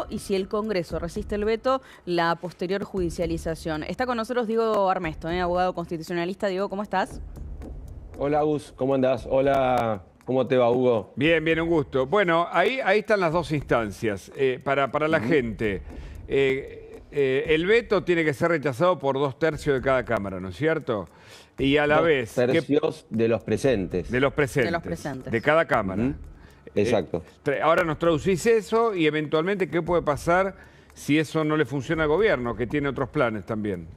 y si el Congreso resiste el veto, la posterior judicialización. Está con nosotros Diego Armesto, abogado constitucionalista. Diego, ¿cómo estás? Hola, Gus, ¿cómo andás? Hola, ¿cómo te va, Hugo? Bien, bien, un gusto. Bueno, ahí están las dos instancias. Para la gente, el veto tiene que ser rechazado por 2/3 de cada Cámara, ¿no es cierto? Y a la vez... 2/3 de los presentes. De los presentes. De los presentes. De cada Cámara. Exacto. Ahora nos traducís eso y eventualmente, ¿qué puede pasar si eso no le funciona al gobierno, que tiene otros planes también?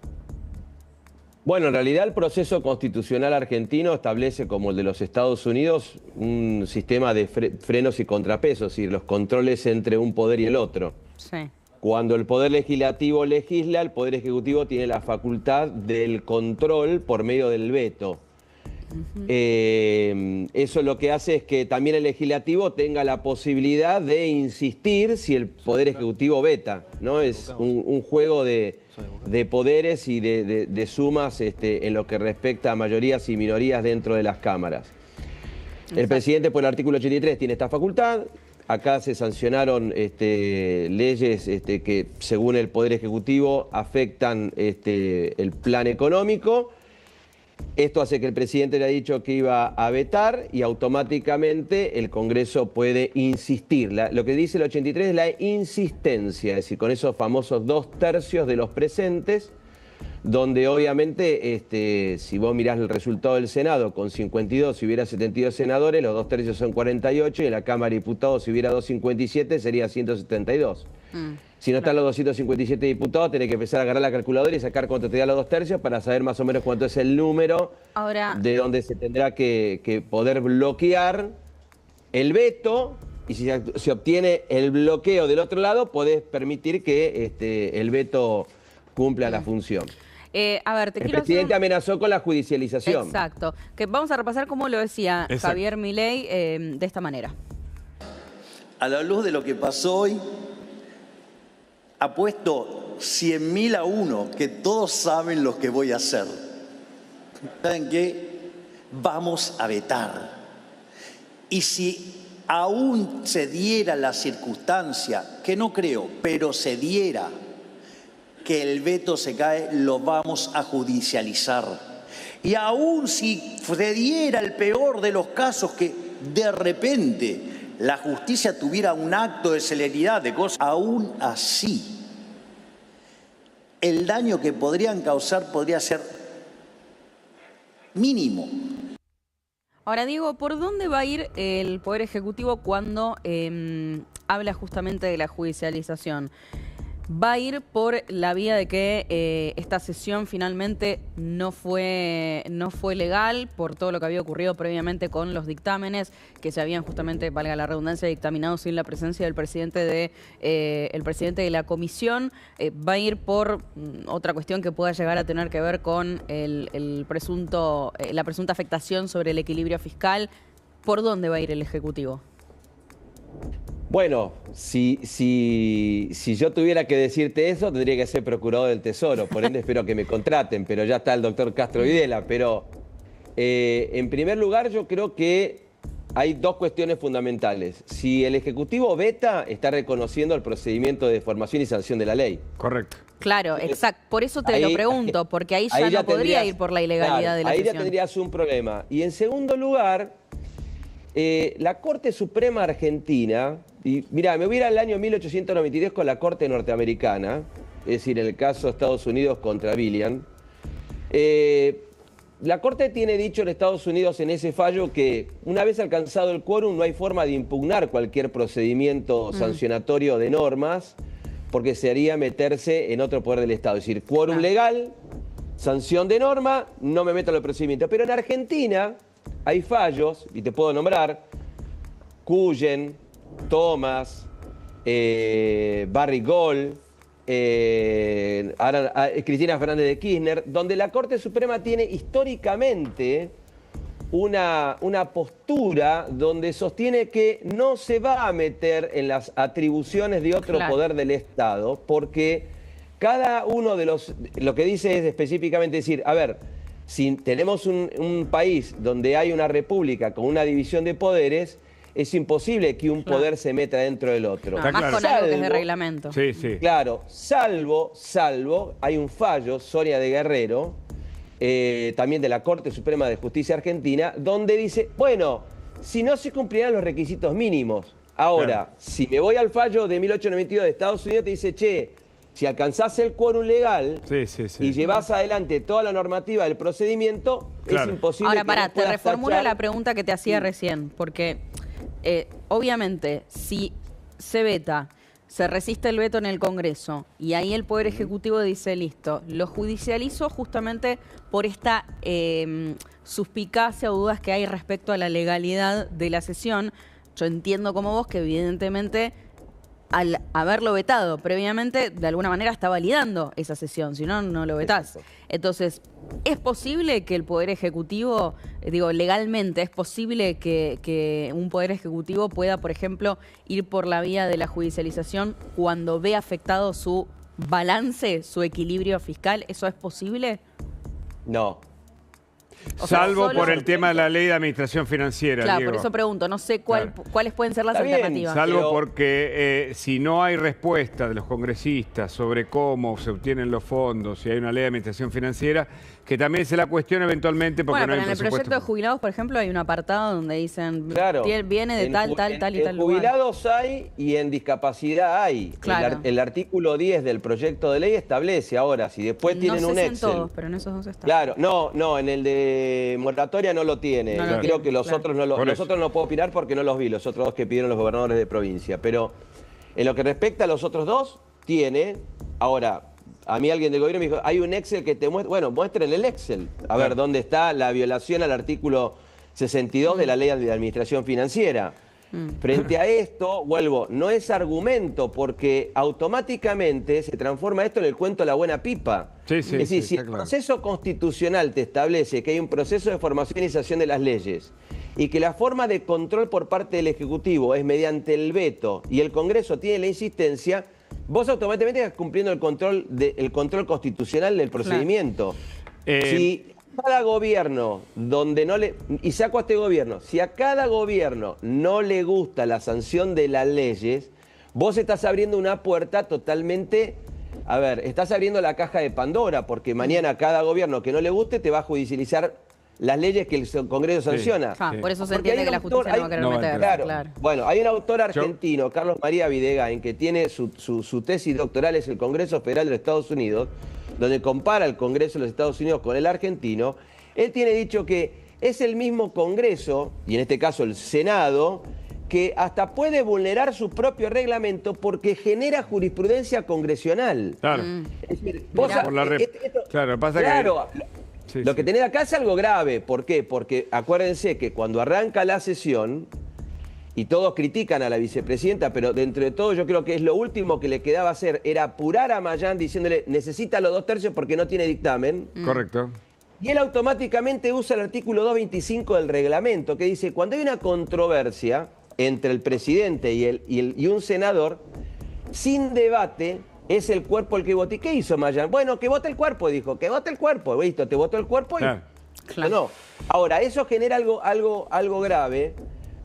Bueno, en realidad el proceso constitucional argentino establece, como el de los Estados Unidos, un sistema de frenos y contrapesos, es decir, los controles entre un poder y el otro. Sí. Cuando el Poder Legislativo legisla, el Poder Ejecutivo tiene la facultad del control por medio del veto. Eso lo que hace es que también el Legislativo tenga la posibilidad de insistir si el Poder Ejecutivo veta, ¿no? Es un juego de poderes y de sumas en lo que respecta a mayorías y minorías dentro de las cámaras. El presidente, por el artículo 83, tiene esta facultad. Acá se sancionaron leyes que, según el Poder Ejecutivo, afectan el plan económico. Esto hace que el presidente le ha dicho que iba a vetar y automáticamente el Congreso puede insistir. Lo que dice el 83 es la insistencia, es decir, con esos famosos 2/3 de los presentes, donde obviamente, si vos mirás el resultado del Senado, con 52, si hubiera 72 senadores, los 2/3 son 48, y en la Cámara de Diputados, si hubiera 257, sería 172. Si no están los 257 diputados, tenés que empezar a agarrar la calculadora y sacar cuánto te da los 2/3 para saber más o menos cuánto es el número de donde se tendrá que poder bloquear el veto. Y si se obtiene el bloqueo del otro lado, podés permitir que el veto cumpla la función. A ver, el presidente amenazó con la judicialización. Exacto. Que vamos a repasar cómo lo decía Javier Milei de esta manera. A la luz de lo que pasó hoy, apuesto 100.000 a 1 que todos saben lo que voy a hacer. ¿Saben qué? Vamos a vetar. Y si aún se diera la circunstancia, que no creo, pero se diera que el veto se cae, lo vamos a judicializar. Y aún si se diera el peor de los casos, que de repente la justicia tuviera un acto de celeridad, de cosas, aún así, el daño que podrían causar podría ser mínimo. Ahora, Diego, ¿por dónde va a ir el Poder Ejecutivo cuando habla justamente de la judicialización? ¿Va a ir por la vía de que esta sesión finalmente no fue legal por todo lo que había ocurrido previamente con los dictámenes que se habían justamente, valga la redundancia, dictaminado sin la presencia del presidente de la comisión? ¿Va a ir por otra cuestión que pueda llegar a tener que ver con la presunta afectación sobre el equilibrio fiscal? ¿Por dónde va a ir el Ejecutivo? Bueno, si yo tuviera que decirte eso, tendría que ser procurador del Tesoro. Por ende, espero que me contraten, pero ya está el doctor Castro Videla. Pero, en primer lugar, yo creo que hay dos cuestiones fundamentales. Si el Ejecutivo veta, está reconociendo el procedimiento de formación y sanción de la ley. Correcto. Claro, exacto. Por eso te lo pregunto, porque ahí ya no podría ir por la ilegalidad de la sesión. Ahí ya tendrías un problema. Y en segundo lugar, la Corte Suprema Argentina, y mirá, me voy a ir al año 1893 con la Corte norteamericana, es decir, en el caso de Estados Unidos contra Billiam. La Corte tiene dicho en Estados Unidos en ese fallo que una vez alcanzado el quórum no hay forma de impugnar cualquier procedimiento sancionatorio de normas, porque sería meterse en otro poder del Estado. Es decir, quórum legal, sanción de norma, no me meto en el procedimiento. Pero en Argentina hay fallos, y te puedo nombrar, Cuyen, Thomas, Barry Gold, Cristina Fernández de Kirchner, donde la Corte Suprema tiene históricamente una postura donde sostiene que no se va a meter en las atribuciones de otro poder del Estado, porque cada uno de lo que dice es específicamente decir, a ver, si tenemos un país donde hay una república con una división de poderes, es imposible que un poder se meta dentro del otro. No, más con algo que es de reglamento. Sí, sí. Claro, salvo, hay un fallo, Soria de Guerrero, también de la Corte Suprema de Justicia Argentina, donde dice, bueno, si no se cumplirán los requisitos mínimos. Ahora, si me voy al fallo de 1892 de Estados Unidos, te dice, che, si alcanzás el quórum legal y llevás adelante toda la normativa del procedimiento, es imposible. Ahora, que pará, no te puedas reformulo tachar. la pregunta que te hacía recién, porque obviamente si se veta, se resiste el veto en el Congreso y ahí el Poder Ejecutivo dice, listo, lo judicializo justamente por esta suspicacia o dudas que hay respecto a la legalidad de la sesión. Yo entiendo como vos que evidentemente al haberlo vetado previamente, de alguna manera está validando esa sesión, si no, no lo vetás. Entonces, ¿es posible que el Poder Ejecutivo, legalmente, es posible que un Poder Ejecutivo pueda, por ejemplo, ir por la vía de la judicialización cuando ve afectado su balance, su equilibrio fiscal? ¿Eso es posible? No. Salvo por el tema de la ley de administración financiera. Claro, Diego. por eso pregunto, no sé cuáles pueden ser las Está bien, alternativas. Salvo pero porque si no hay respuesta de los congresistas sobre cómo se obtienen los fondos, si hay una ley de administración financiera, que también se la cuestiona eventualmente porque Bueno, no hay pero en el presupuesto. proyecto de jubilados, por ejemplo, hay un apartado donde dicen, Claro. viene de tal y tal En lugar. jubilados hay y en discapacidad hay. Claro. El artículo 10 del proyecto de ley establece ahora, si después tienen no un sé si en Excel. todos, pero en esos dos está. Claro, no, en el de moratoria no lo tiene. No lo Creo tiene, que los claro. otros no lo, Por los eso. otros no puedo opinar porque no los vi, los otros dos que pidieron los gobernadores de provincia. Pero en lo que respecta a los otros dos, tiene. Ahora, a mí alguien del gobierno me dijo, hay un Excel que te muestra. Bueno, muestren el Excel. A ver, ¿dónde está la violación al artículo 62 de la ley de administración financiera? Frente a esto, vuelvo, no es argumento porque automáticamente se transforma esto en el cuento de la buena pipa. Sí, Es decir, si está el claro. proceso constitucional te establece que hay un proceso de formación y iniciación de las leyes y que la forma de control por parte del Ejecutivo es mediante el veto y el Congreso tiene la insistencia, vos automáticamente estás cumpliendo el control constitucional del procedimiento. Si cada gobierno donde no le... Y saco a este gobierno. Si a cada gobierno no le gusta la sanción de las leyes, vos estás abriendo una puerta totalmente... A ver, estás abriendo la caja de Pandora, porque mañana cada gobierno que no le guste te va a judicializar las leyes que el Congreso sanciona. Por eso se Porque entiende hay que la un autor- justicia no va a querer no, meter. Claro. Bueno, hay un autor argentino, Carlos María Videgain, que tiene su tesis doctoral, es el Congreso Federal de los Estados Unidos, donde compara el Congreso de los Estados Unidos con el argentino. Él tiene dicho que es el mismo Congreso, y en este caso el Senado, que hasta puede vulnerar su propio reglamento porque genera jurisprudencia congresional. Claro. Es decir, Por la claro, pasa que... Lo que tenés acá es algo grave. ¿Por qué? Porque acuérdense que cuando arranca la sesión, y todos critican a la vicepresidenta, pero dentro de todo yo creo que es lo último que le quedaba hacer, era apurar a Mayán diciéndole, necesita los 2/3 porque no tiene dictamen. Correcto. Y él automáticamente usa el artículo 225 del reglamento, que dice, cuando hay una controversia entre el presidente y un senador, sin debate, es el cuerpo el que vote. ¿Y qué hizo Mayán? Bueno, que vote el cuerpo, dijo, que vote el cuerpo. Listo, te votó el cuerpo y... Claro. No. Ahora, eso genera algo grave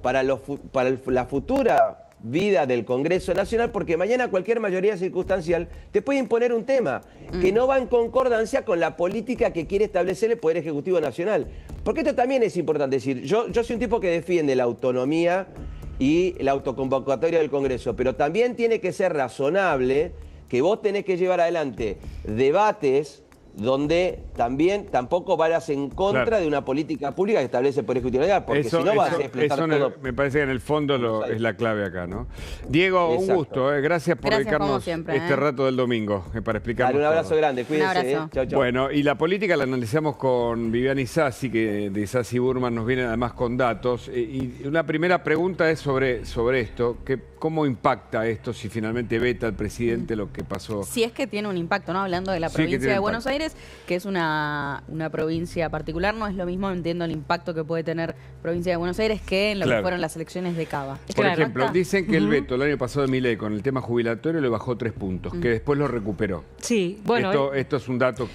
para la futura vida del Congreso Nacional, porque mañana cualquier mayoría circunstancial te puede imponer un tema que no va en concordancia con la política que quiere establecer el Poder Ejecutivo Nacional. Porque esto también es importante decir, yo soy un tipo que defiende la autonomía y la autoconvocatoria del Congreso, pero también tiene que ser razonable que vos tenés que llevar adelante debates donde tampoco vayas en contra de una política pública que establece el Poder Ejecutivo Nacional, porque si no vas a explotar todo. Me parece que en el fondo es la clave acá, ¿no? Diego, un gusto. Gracias por dedicarnos siempre, este rato del domingo para explicarnos. Dale, un abrazo todo. grande, cuídense. Un abrazo. Chau, chau. Bueno, y la política la analizamos con Vivian Isasi, que de Isasi Burman nos viene además con datos. Y una primera pregunta es sobre esto, que cómo impacta esto si finalmente veta el presidente lo que pasó? Si es que tiene un impacto, ¿no? Hablando de la provincia de Buenos Aires, que es una provincia particular, no es lo mismo, entiendo, el impacto que puede tener provincia de Buenos Aires que en lo que fueron las elecciones de Cava. Por ejemplo, dicen que el veto el año pasado de Milei con el tema jubilatorio le bajó 3 puntos, que después lo recuperó. Sí, bueno. Esto es un dato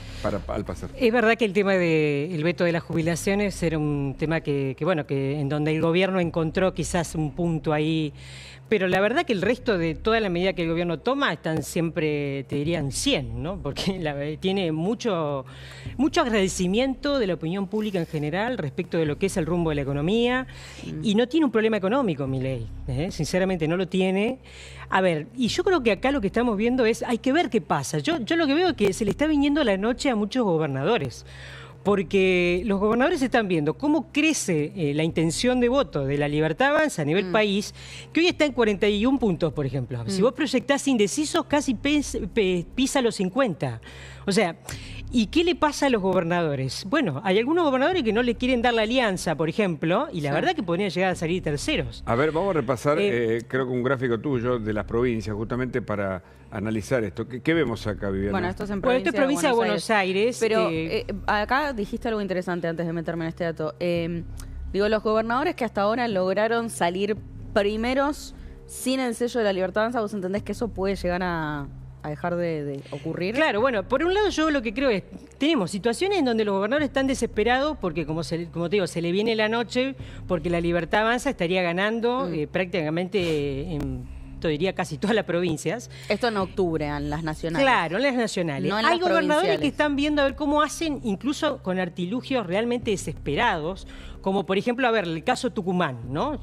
al pasar. Es verdad que el tema del veto de las jubilaciones era un tema que en donde el gobierno encontró quizás un punto ahí, pero la verdad que el resto de toda la medida que el gobierno toma están siempre, te dirían 100, ¿no? Porque tiene mucho agradecimiento de la opinión pública en general respecto de lo que es el rumbo de la economía, y no tiene un problema económico Milei, sinceramente no lo tiene. A ver, y yo creo que acá lo que estamos viendo es, hay que ver qué pasa. Yo lo que veo es que se le está viniendo la noche a muchos gobernadores, porque los gobernadores están viendo cómo crece la intención de voto de La Libertad Avanza a nivel país, que hoy está en 41 puntos, por ejemplo. Si vos proyectás indecisos, casi pisa los 50. O sea, ¿y qué le pasa a los gobernadores? Bueno, hay algunos gobernadores que no le quieren dar la alianza, por ejemplo, y la verdad que podrían llegar a salir terceros. A ver, vamos a repasar, creo que un gráfico tuyo de las provincias, justamente para analizar esto. ¿Qué vemos acá, Viviana? Bueno, esto es en Esto es provincia de Buenos Aires. Pero acá dijiste algo interesante antes de meterme en este dato. Digo, los gobernadores que hasta ahora lograron salir primeros sin el sello de La Libertad Avanza, ¿vos entendés que eso puede llegar a dejar de ocurrir? Claro, bueno, por un lado yo lo que creo es, tenemos situaciones en donde los gobernadores están desesperados porque, como te digo, se le viene la noche, porque La Libertad Avanza estaría ganando prácticamente te diría casi todas las provincias. Esto en octubre, en las nacionales. Claro, en las nacionales. No en Hay las gobernadores provinciales. que están viendo a ver cómo hacen, incluso con artilugios realmente desesperados, como por ejemplo, a ver, el caso Tucumán, ¿no?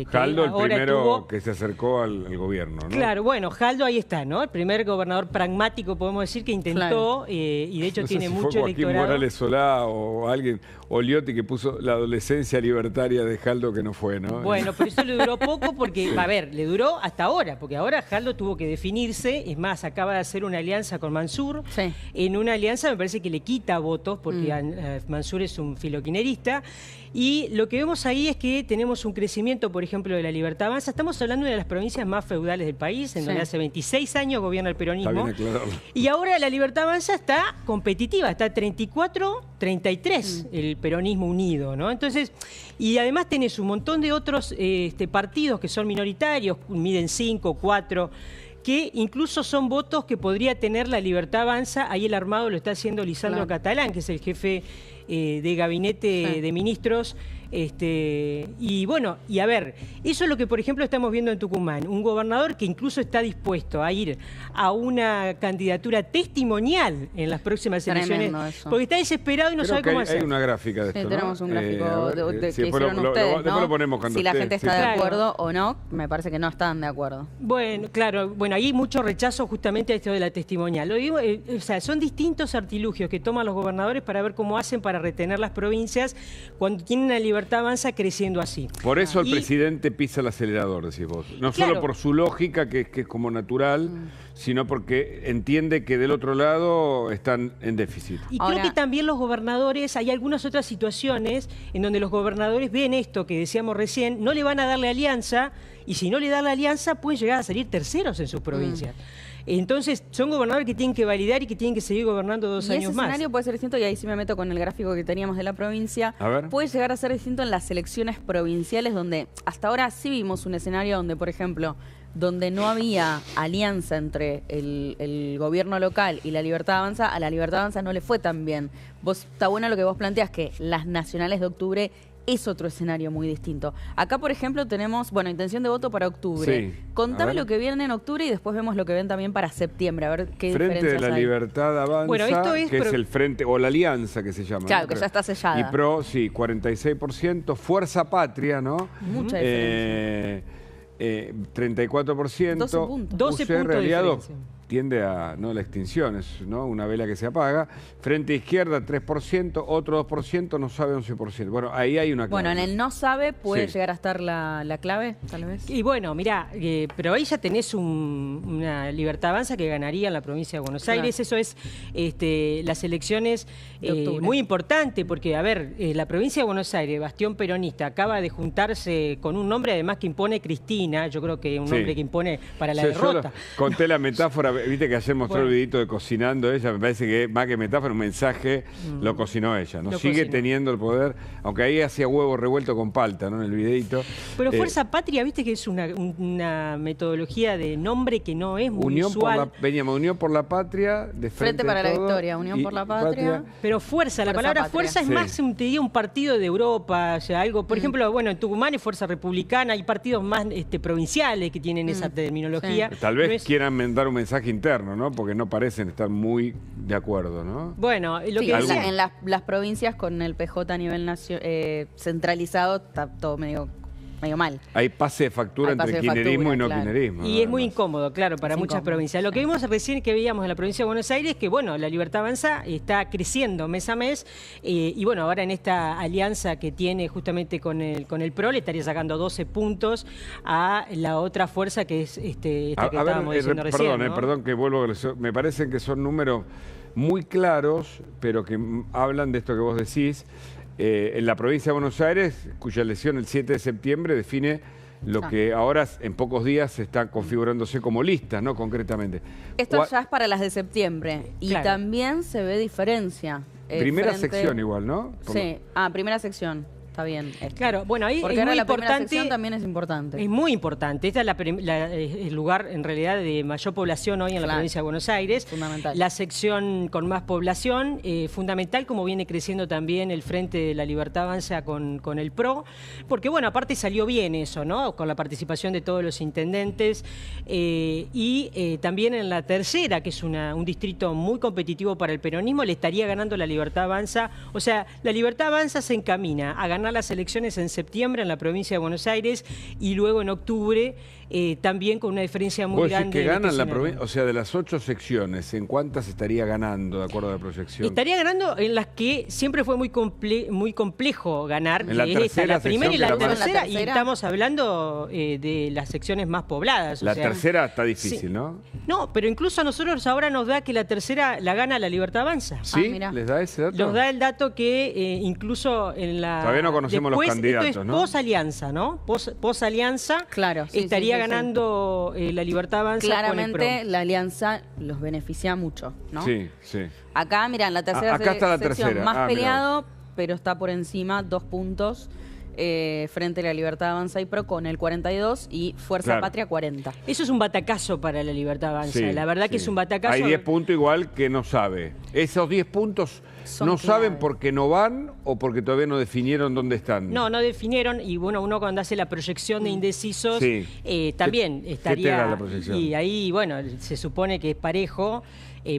Jaldo, el primero que se acercó al gobierno, ¿no? Claro, bueno, Jaldo ahí está, ¿no? El primer gobernador pragmático, podemos decir, que intentó, y de hecho No sé tiene si mucho fue Joaquín electorado. Morales Solá o alguien, o Liotti, que puso la adolescencia libertaria de Jaldo, que no fue, ¿no? Bueno, pero eso le duró poco porque, a ver, le duró hasta ahora, porque ahora Jaldo tuvo que definirse, es más, acaba de hacer una alianza con Mansur. Sí. En una alianza me parece que le quita votos porque Mansur es un filoquinerista. Y lo que vemos ahí es que tenemos un crecimiento, por ejemplo, de La Libertad Avanza. Estamos hablando de una de las provincias más feudales del país, en donde hace 26 años gobierna el peronismo. Está bien aclararlo. Y ahora La Libertad Avanza está competitiva, está 34-33 el peronismo unido, ¿no? Entonces, y además tenés un montón de otros partidos que son minoritarios, miden 5, 4, que incluso son votos que podría tener La Libertad Avanza. Ahí el armado lo está haciendo Lisandro Catalán, que es el jefe de gabinete de ministros. Y bueno, y a ver, eso es lo que por ejemplo estamos viendo en Tucumán, un gobernador que incluso está dispuesto a ir a una candidatura testimonial en las próximas elecciones, porque está desesperado y no sabe cómo hacer. Hay una gráfica de esto, Sí, tenemos un gráfico que sí, hicieron ustedes, ¿no? Después lo ponemos cuando si la esté, gente está de acuerdo o no, me parece que no están de acuerdo. Bueno, claro, bueno, hay mucho rechazo justamente a esto de la testimonial. Lo digo, o sea, son distintos artilugios que toman los gobernadores para ver cómo hacen para retener las provincias cuando tienen una Libertad Avanza creciendo así. Por eso el presidente pisa el acelerador, decís vos. No solo por su lógica, que es como natural, sino porque entiende que del otro lado están en déficit. Y creo que también los gobernadores, hay algunas otras situaciones en donde los gobernadores ven esto que decíamos recién, no le van a darle alianza, y si no le dan la alianza pueden llegar a salir terceros en sus provincias. Entonces, son gobernadores que tienen que validar y que tienen que seguir gobernando 2 años más. Ese escenario puede ser distinto, y ahí sí me meto con el gráfico que teníamos de la provincia. A ver. Puede llegar a ser distinto en las elecciones provinciales, donde hasta ahora sí vimos un escenario donde, por ejemplo, donde no había alianza entre el gobierno local y La Libertad Avanza, a La Libertad Avanza no le fue tan bien. Está bueno lo que vos planteás, que las nacionales de octubre es otro escenario muy distinto. Acá, por ejemplo, tenemos, bueno, intención de voto para octubre. Sí. Contame lo que viene en octubre y después vemos lo que ven también para septiembre, a ver qué Frente diferencias de la hay. Libertad Avanza, Bueno, esto es que es el frente, o la alianza que se llama. Claro, ¿no? que ya está sellada. Y PRO, sí, 46%. Fuerza Patria, ¿no? Mucha diferencia. 34%. 12 puntos. 12 UCR puntos de aliado, diferencia. tiende a la extinción, es una vela que se apaga. Frente Izquierda 3%, otro 2%, no sabe 11%. Bueno, ahí hay una clave. Bueno, en el no sabe puede Sí. llegar a estar la clave, tal vez. Y bueno, mirá, pero ahí ya tenés una Libertad Avanza que ganaría en la provincia de Buenos Claro. Aires. Eso es las elecciones De octubre. muy importante, porque, a ver, la provincia de Buenos Aires, bastión peronista, acaba de juntarse con un nombre además que impone Cristina, yo creo que un Sí. nombre que impone para la Yo derrota. conté la metáfora, viste que ayer mostró Bueno. el videito de cocinando ella, me parece que más que metáfora, un mensaje lo cocinó ella, ¿no? Lo Sigue cocinó. teniendo el poder, aunque ahí hacía huevo revuelto con palta, ¿no? En el videito. Pero Fuerza Patria, viste que es una metodología de nombre que no es muy Unión por usual. veníamos Unión por la Patria, de Frente para la de Todo, Victoria, Unión y por la Patria. Pero fuerza, la Fuerza palabra Patria. fuerza es Sí. más, te diría, un partido de Europa, o sea, algo, por ejemplo, bueno, en Tucumán es Fuerza Republicana, hay partidos más provinciales que tienen esa terminología. Tal vez No es- quieran dar un mensaje interno, ¿no? Porque no parecen estar muy de acuerdo, ¿no? Bueno, lo Sí, que decía- en las provincias con el PJ a nivel centralizado está todo medio mal. Hay pase de factura Hay pase entre de kirchnerismo factura, y no claro. kirchnerismo. Y nada es muy más. incómodo, claro, para Es muchas incómodo, provincias. Lo que sí. vimos recién que veíamos en la provincia de Buenos Aires, que bueno, la Libertad Avanza está creciendo mes a mes, y bueno, ahora en esta alianza que tiene justamente con el PRO, le estaría sacando 12 puntos a la otra fuerza que es esta que estábamos diciendo recién, ¿no? Perdón que vuelvo, me parecen que son números muy claros, pero que hablan de esto que vos decís. En la provincia de Buenos Aires, cuya elección el 7 de septiembre define lo que ahora en pocos días está configurándose como listas, ¿no? Concretamente. Esto ya es para las de septiembre. Y Claro. también se ve diferencia. Primera frente- sección igual, ¿no? Sí, primera sección. Está bien. Claro, bueno, ahí Porque es ahora muy la primera importante. sección también es importante. Es muy importante. Esta es el lugar, en realidad, de mayor población hoy en la Claro. provincia de Buenos Aires. Fundamental. La sección con más población, fundamental como viene creciendo también el Frente de la Libertad Avanza con el PRO. Porque, bueno, aparte salió bien eso, ¿no? Con la participación de todos los intendentes. Y también en la tercera, que es un distrito muy competitivo para el peronismo, le estaría ganando la Libertad Avanza. O sea, la Libertad Avanza se encamina a ganar las elecciones en septiembre en la provincia de Buenos Aires y luego en octubre también con una diferencia muy Vos decís grande. que de ganan la elecciones. provincia, o sea, de las 8 secciones, ¿en cuántas estaría ganando, de acuerdo a la proyección? Estaría ganando en las que siempre fue muy complejo ganar, En la que es esta, tercera la primera y sección, la que la más- tercera, ¿La y tercera? estamos hablando de las secciones más pobladas. o La sea, tercera está difícil, sí. ¿no? No, pero incluso a nosotros ahora nos da que la tercera la gana la Libertad Avanza. ¿Sí? mirá. ¿Les da ese dato? Nos da el dato que incluso en la... Todavía no conocemos los después, candidatos, esto es ¿no? Pos-alianza, ¿no? Pos-alianza Claro, sí, estaría sí, sí, sí. ganando la Libertad Avanza con el Claramente PRO. la alianza los beneficia mucho, ¿no? Sí, sí. Acá, mirá, en la tercera Acá está la sección tercera. más Ah, mirá. peleado, pero está por encima 2 puntos frente a la Libertad Avanza y PRO con el 42 y Fuerza Claro. Patria 40. Eso es un batacazo para la Libertad Avanza. Sí, La verdad que sí. es un batacazo. Hay 10 puntos igual que no sabe. Esos 10 puntos Son no saben clave. porque no van o porque todavía no definieron dónde están. No definieron, y bueno, uno cuando hace la proyección de indecisos Sí. También ¿Qué estaría... te da la proyección? Y ahí, bueno, se supone que es parejo.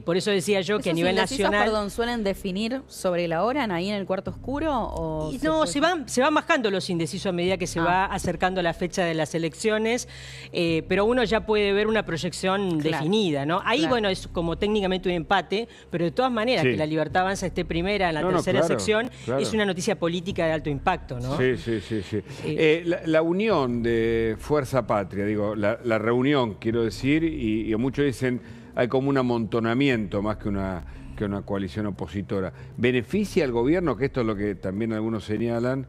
Por eso decía yo que a ¿Esos nivel indecisos, nacional... perdón, suelen definir sobre la hora ahí en el cuarto oscuro? O Y no, puede- se van bajando los indecisos a medida que se va acercando la fecha de las elecciones, pero uno ya puede ver una proyección Claro. definida, ¿no? Ahí, Claro. bueno, es como técnicamente un empate, pero de todas maneras, Sí. que la Libertad Avanza esté primera en la No, tercera claro, sección, claro. es una noticia política de alto impacto, ¿no? Sí, sí, sí, sí. La unión de Fuerza Patria, digo, la reunión, quiero decir, y muchos dicen hay como un amontonamiento más que una coalición opositora. ¿Beneficia al gobierno, que esto es lo que también algunos señalan,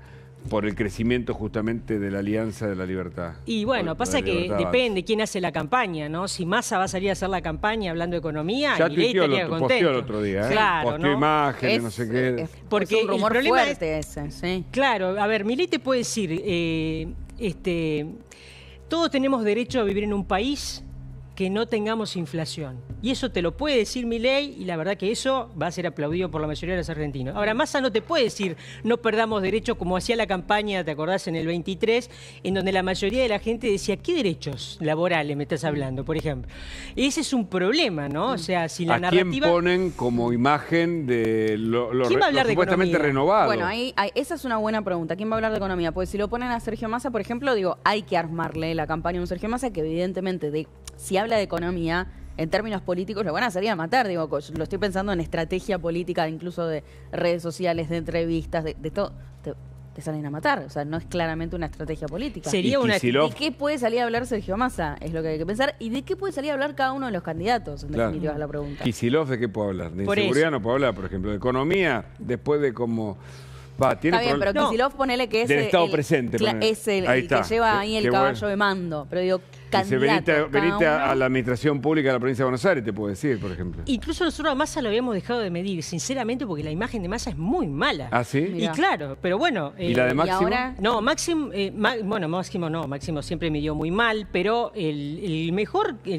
por el crecimiento justamente de la Alianza de la Libertad? Y bueno, Por pasa la que Libertad depende quién hace la campaña, ¿no? Si Massa va a salir a hacer la campaña hablando de economía, Ya Milei tuiteó estaría posteó contento. el otro día, ¿eh? Claro, Posteó ¿no? imágenes, no sé qué. Porque es un rumor el problema fuerte ese, sí. Claro, a ver, Milei te puede decir, todos tenemos derecho a vivir en un país que no tengamos inflación. Y eso te lo puede decir Milei, y la verdad que eso va a ser aplaudido por la mayoría de los argentinos. Ahora, Massa no te puede decir no perdamos derechos, como hacía la campaña, ¿te acordás? En el 23, en donde la mayoría de la gente decía, ¿qué derechos laborales me estás hablando, por ejemplo? Ese es un problema, ¿no? O sea, si la ¿A narrativa... quién ponen como imagen de lo ¿Quién va a hablar de supuestamente economía? renovado? Bueno, esa es una buena pregunta. ¿Quién va a hablar de economía? Pues si lo ponen a Sergio Massa, por ejemplo, digo, hay que armarle la campaña a un Sergio Massa que evidentemente, si habla de economía, en términos políticos lo van a salir a matar. Digo, lo estoy pensando en estrategia política, incluso de redes sociales, de entrevistas, de todo. Te salen a matar. O sea, no es claramente una estrategia política. Sería una... ¿De qué puede salir a hablar Sergio Massa? Es lo que hay que pensar. ¿Y de qué puede salir a hablar cada uno de los candidatos? En definitiva es la pregunta. Kicillof, ¿de qué puede hablar? De inseguridad no puede hablar, por ejemplo. De economía, después de cómo... Está bien, pero Kicillof ponele que es del Estado presente. Es el que lleva ahí el caballo de mando. Pero digo, candidato. Venite a la administración pública de la provincia de Buenos Aires, te puedo decir, por ejemplo. Incluso nosotros a Massa lo habíamos dejado de medir, sinceramente, porque la imagen de Massa es muy mala. ¿Ah, sí? Y claro, pero bueno... ¿Y la de Máximo? Ahora... No, Máximo, Máximo no, Máximo siempre midió muy mal, pero el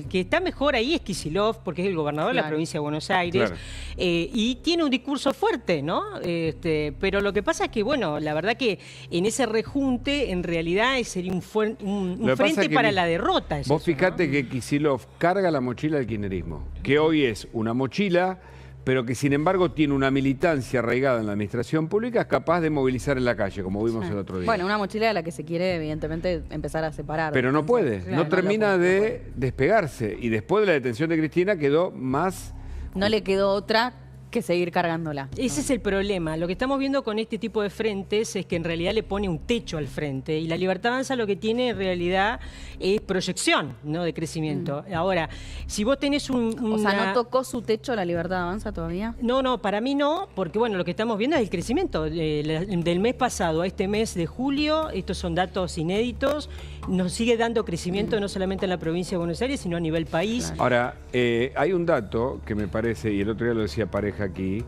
que está mejor ahí es Kicillof, porque es el gobernador de la provincia de Buenos Aires, y tiene un discurso fuerte, ¿no? Pero lo que pasa es que, bueno, la verdad que en ese rejunte, en realidad, sería un frente para la derrota. Vos fijate que Kicillof carga la mochila del kirchnerismo, que hoy es una mochila, pero que sin embargo tiene una militancia arraigada en la administración pública capaz de movilizar en la calle, como vimos el otro día. Bueno, una mochila de la que se quiere, evidentemente, empezar a separar. Pero no puede, no termina de despegarse. Y después de la detención de Cristina quedó más... No le quedó otra que seguir cargándola. Ese es el problema. Lo que estamos viendo con este tipo de frentes es que en realidad le pone un techo al frente, y la Libertad Avanza lo que tiene en realidad es proyección, ¿no?, de crecimiento. Ahora, si vos tenés O sea, ¿no tocó su techo la Libertad Avanza todavía? No, para mí no, porque bueno, lo que estamos viendo es el crecimiento. Del mes pasado a este mes de julio, estos son datos inéditos, nos sigue dando crecimiento no solamente en la provincia de Buenos Aires, sino a nivel país. Ahora, hay un dato que me parece, y el otro día lo decía Pareja aquí,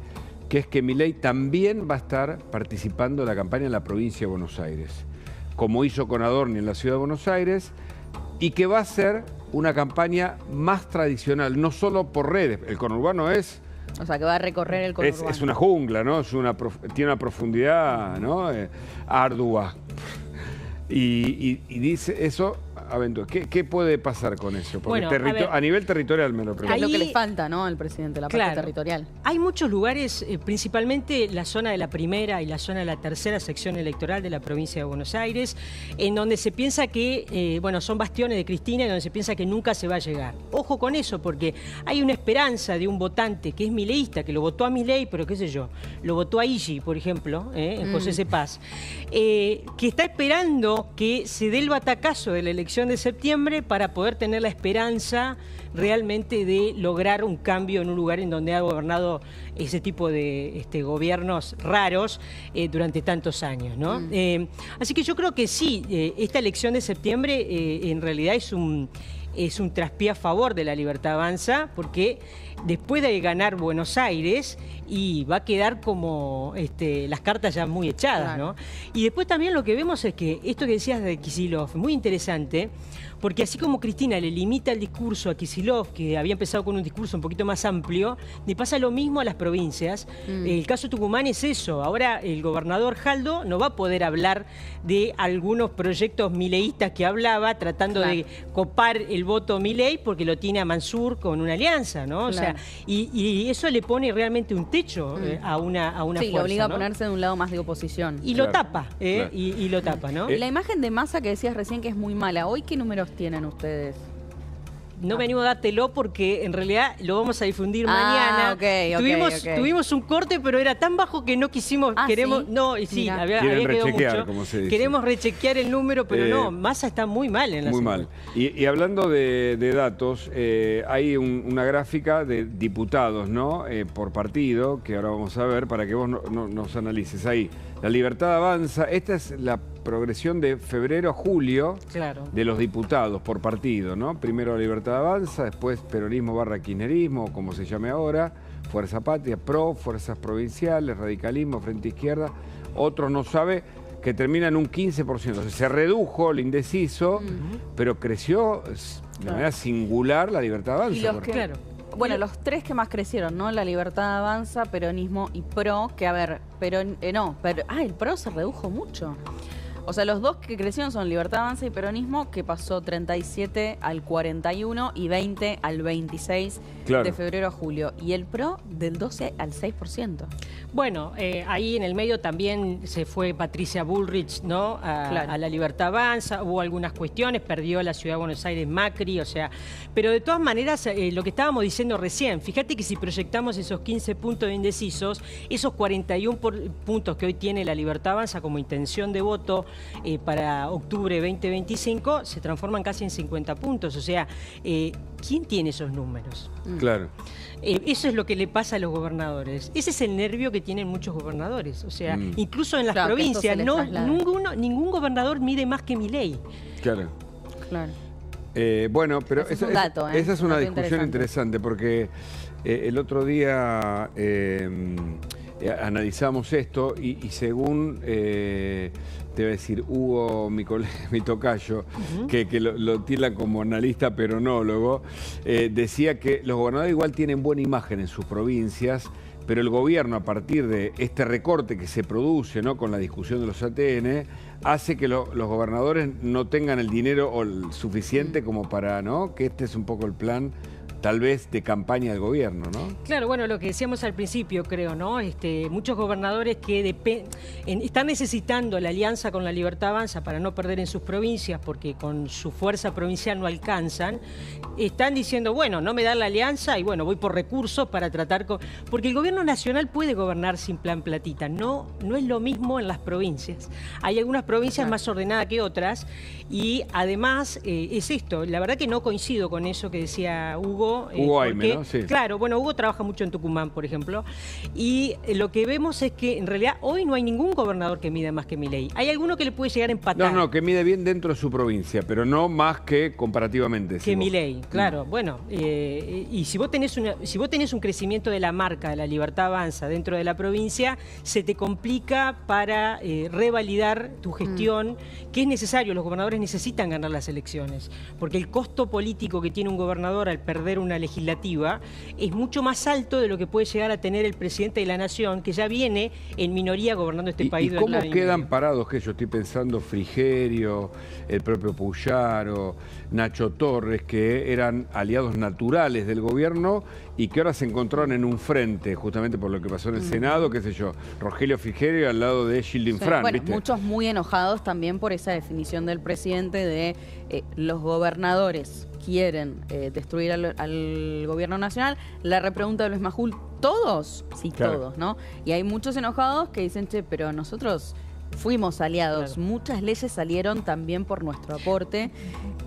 que es que Milei también va a estar participando en la campaña en la provincia de Buenos Aires, como hizo con Adorni en la ciudad de Buenos Aires, y que va a ser una campaña más tradicional, no solo por redes. El conurbano es... O sea, que va a recorrer el conurbano. Es una jungla, ¿no? Tiene una profundidad, ¿no?, ardua. Y dice eso... ¿Qué puede pasar con eso? Porque bueno, a nivel territorial me lo pregunto. Es lo que le falta, ¿no?, al presidente, la parte territorial. Hay muchos lugares, principalmente la zona de la primera y la zona de la tercera sección electoral de la provincia de Buenos Aires, en donde se piensa que, son bastiones de Cristina, y donde se piensa que nunca se va a llegar. Ojo con eso, porque hay una esperanza de un votante que es mileísta, que lo votó a Milei, pero qué sé yo, lo votó a Igi, por ejemplo, en José Cepaz, que está esperando que se dé el batacazo de la elección de septiembre para poder tener la esperanza realmente de lograr un cambio en un lugar en donde ha gobernado ese tipo de gobiernos raros durante tantos años, ¿no? Así que yo creo que sí, esta elección de septiembre en realidad es un traspié a favor de la Libertad Avanza, porque después de ganar Buenos Aires, y va a quedar como las cartas ya muy echadas, ¿no? Y después también lo que vemos es que esto que decías de Kicillof, muy interesante, porque así como Cristina le limita el discurso a Kicillof, que había empezado con un discurso un poquito más amplio, le pasa lo mismo a las provincias. El caso Tucumán es eso. Ahora el gobernador Jaldo no va a poder hablar de algunos proyectos mileístas que hablaba, tratando de copar el voto Milei, porque lo tiene a Mansur con una alianza, ¿no? O sea, y eso le pone realmente un techo a una fuerza, lo obliga, ¿no?, a ponerse de un lado más de oposición. Y lo tapa, y lo tapa, ¿no? La imagen de Massa que decías recién que es muy mala, ¿hoy qué números tienen ustedes? No me animo a dártelo porque en realidad lo vamos a difundir mañana. Tuvimos un corte, pero era tan bajo que no quisimos. ¿Sí? No, y sí, había quedado mucho. Como se dice. Queremos rechequear el número, pero no, Massa está muy mal en la Muy mal. Y hablando de datos, hay una gráfica de diputados, ¿no?, por partido, que ahora vamos a ver para que vos nos analices ahí. La Libertad Avanza, esta es la progresión de febrero a julio de los diputados por partido, ¿no? Primero la Libertad Avanza, después peronismo / kirchnerismo, como se llame ahora, Fuerza Patria, PRO, Fuerzas Provinciales, Radicalismo, Frente Izquierda. Otros no sabe, que termina en un 15%. O sea, se redujo el indeciso, pero creció de manera singular la Libertad Avanza. Y bueno, los tres que más crecieron, ¿no? La Libertad Avanza, peronismo y PRO, que a ver, el PRO se redujo mucho. O sea, los dos que crecieron son Libertad Avanza y Peronismo, que pasó 37 al 41 y 20 al 26 de febrero a julio. Y el PRO del 12 al 6%. Bueno, ahí en el medio también se fue Patricia Bullrich, ¿no? A la Libertad Avanza, hubo algunas cuestiones, perdió la Ciudad de Buenos Aires Macri, o sea, pero de todas maneras, lo que estábamos diciendo recién, fíjate que si proyectamos esos 15 puntos de indecisos, esos 41 puntos que hoy tiene la Libertad Avanza como intención de voto para octubre 2025, se transforman casi en 50 puntos, o sea, ¿quién tiene esos números? Claro. Eso es lo que le pasa a los gobernadores. Ese es el nervio que tienen muchos gobernadores. O sea, incluso en las provincias, ningún gobernador mide más que Milei. Claro. Claro. Bueno, pero esa es una discusión interesante porque el otro día analizamos esto y según... te voy a decir, Hugo, mi tocayo, que lo tildan como analista peronólogo, decía que los gobernadores igual tienen buena imagen en sus provincias, pero el gobierno, a partir de este recorte que se produce, ¿no?, con la discusión de los ATN, hace que los gobernadores no tengan el dinero suficiente como para, ¿no?, que este es un poco el plan tal vez de campaña del gobierno, ¿no? Claro, bueno, lo que decíamos al principio, creo, ¿no? Muchos gobernadores que están necesitando la alianza con la Libertad Avanza para no perder en sus provincias, porque con su fuerza provincial no alcanzan, están diciendo, bueno, no me dan la alianza y bueno, voy por recursos para tratar con... Porque el gobierno nacional puede gobernar sin plan platita, no es lo mismo en las provincias. Hay algunas provincias más ordenadas que otras y además es esto, la verdad que no coincido con eso que decía Hugo. Hugo Aime, ¿no? Sí. Claro, bueno, Hugo trabaja mucho en Tucumán, por ejemplo, y lo que vemos es que en realidad hoy no hay ningún gobernador que mida más que Milei. Hay alguno que le puede llegar a empatar. No, que mide bien dentro de su provincia, pero no más que comparativamente. Que Milei, claro. Bueno, y si vos tenés un crecimiento de la marca de la Libertad Avanza dentro de la provincia, se te complica para revalidar tu gestión, que es necesario. Los gobernadores necesitan ganar las elecciones, porque el costo político que tiene un gobernador al perder una legislativa es mucho más alto de lo que puede llegar a tener el presidente de la nación, que ya viene en minoría gobernando este país. ¿Y cómo quedan parados? Que yo estoy pensando Frigerio, el propio Puyaro, Nacho Torres, que eran aliados naturales del gobierno y que ahora se encontraron en un frente, justamente por lo que pasó en el Senado, qué sé yo, Rogelio Frigerio al lado de Gilding Frank. Bueno, ¿viste? muchos muy enojados también por esa definición del presidente de los gobernadores quieren destruir al gobierno nacional. La repregunta de Luis Majul, ¿todos? Sí, claro. Todos, ¿no? Y hay muchos enojados que dicen, che, pero nosotros fuimos aliados. Claro. Muchas leyes salieron también por nuestro aporte.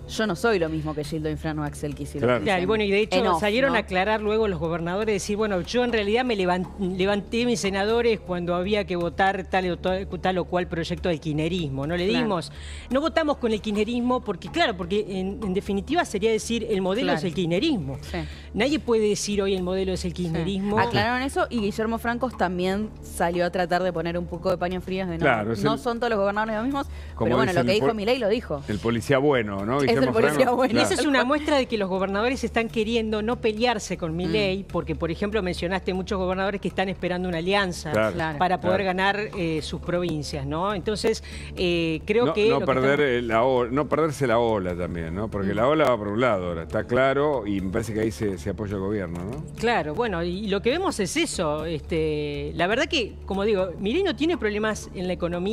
Yo no soy lo mismo que Gildo Infran o Axel Kicillof. Claro, y bueno, y de hecho salieron a aclarar luego los gobernadores, decir, bueno, yo en realidad me levanté mis senadores cuando había que votar tal o cual proyecto del kirchnerismo. No le dimos, no votamos con el kirchnerismo porque, claro, porque en definitiva sería decir el modelo es el kirchnerismo. Sí. Nadie puede decir hoy el modelo es el kirchnerismo. Sí. Aclararon eso y Guillermo Francos también salió a tratar de poner un poco de paños fríos de no son todos los gobernadores los mismos, pero bueno, lo que dijo Milei lo dijo. El policía bueno, ¿no? Es el policía bueno. Claro. Esa es una muestra de que los gobernadores están queriendo no pelearse con Milei, porque por ejemplo mencionaste muchos gobernadores que están esperando una alianza para poder ganar sus provincias, ¿no? Entonces, creo que... No perderse la ola también, ¿no? Porque la ola va por un lado ahora, está claro, y me parece que ahí se apoya el gobierno, ¿no? Claro, bueno, y lo que vemos es eso. La verdad que, como digo, Milei no tiene problemas en la economía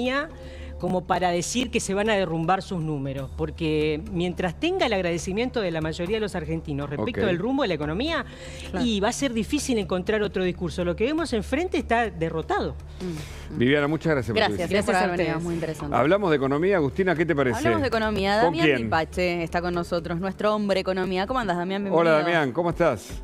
como para decir que se van a derrumbar sus números, porque mientras tenga el agradecimiento de la mayoría de los argentinos respecto del rumbo de la economía, y va a ser difícil encontrar otro discurso. Lo que vemos enfrente está derrotado. Viviana, muchas gracias por tu visita. Gracias por haber venido, muy interesante. Hablamos de economía, Agustina, ¿qué te parece? Hablamos de economía. Damián Lipache está con nosotros, nuestro hombre economía. ¿Cómo andas, Damián? Bienvenido. Hola, Damián, ¿cómo estás?